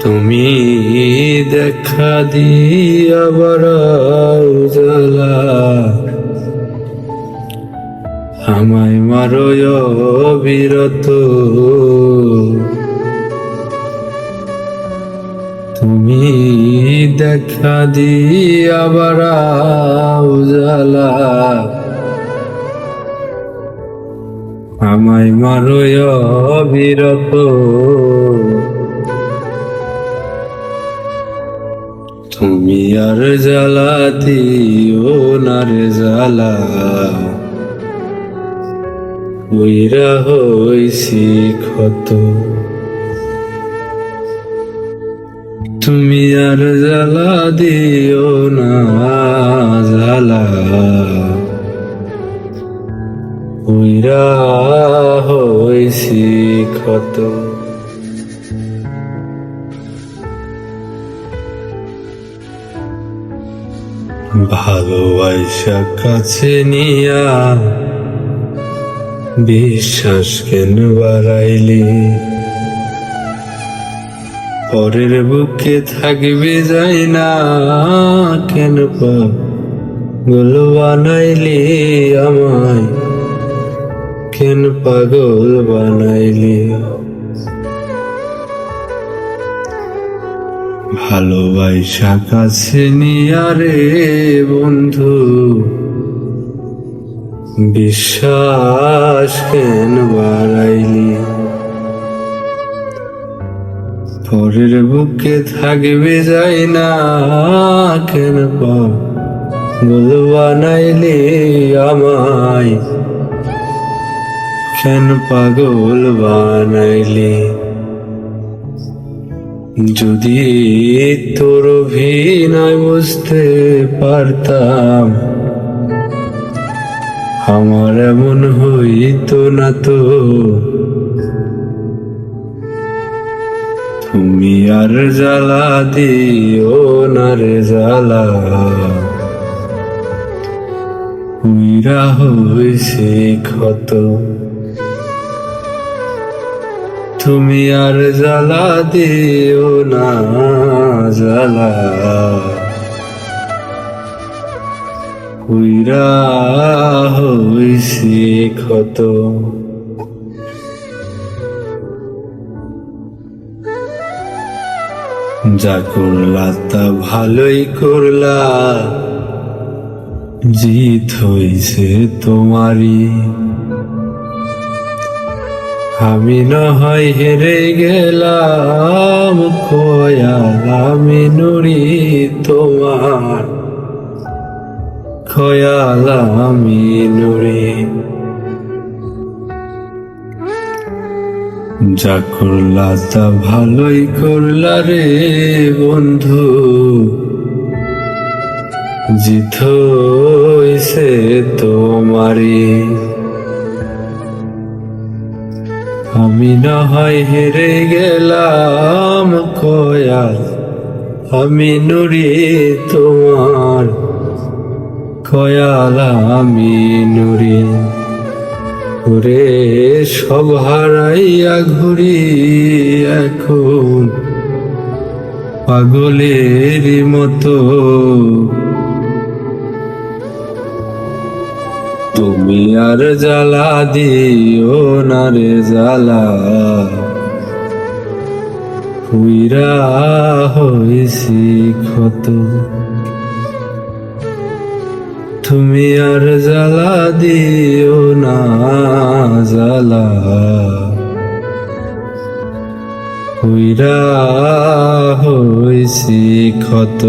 তুমি দেখা দিয়া বাড়াও জ্বালা, আমায় মারো অবিরত। তুমি দেখা দিয়া বাড়াও জ্বালা, আমায় মারো অবিরত। তুমি আর জ্বালা দিও না রে জ্বালা, উইরা হইছি ক্ষত। তুমি আর জ্বালা দিও না জ্বালা, উইরা হইছি ক্ষত। ভালোবাসা কাছে নিয়া বিশ্বাস কেন বাড়াইলি, পরের বুকে থাকবে যাই না কেন পাগল বানাইলি আমায়, কেন পাগল বানাইলি। ভালোবাসা কাছে নিয়া রে বন্ধু বিশ্বাস কেন বাড়াইলি, পরের বুকে থাকবে যাই না কেন পাগল বানাইলি আমায়, কেন পাগল বানাইলি। যদি তোর অভিনয় বুঝতে পারতাম, আমার এমন হইতো না তো। তুমি আর জ্বালা দিও না রে জ্বালা, উইরা হইছে ক্ষত। তুমি আর জ্বালা দিও না জ্বালা, উইরা হইছি ক্ষত। যা করলা তা ভালোই করলা, জিত হইছে তোমারই। আমি না হয় হেরে গেলাম, খয়াল আমি নুরি তোমার, খয়াল আমি নুরি। যা করলা তা ভালোই করলা রে বন্ধু, জিত হইছে তোমারই। আমি না হয় হেরে গেলাম, খয়াল আমি নুরি তোমার, খয়াল আমি নুরি। ওরে সব হারাইয়া ঘুরি এখন পাগলের মতো। তুমি আর জ্বালা দিও না রে জ্বালা, উইরা হইছি ক্ষত। তুমি আর জ্বালা দিও না জ্বালা, উইরা হইছি ক্ষত।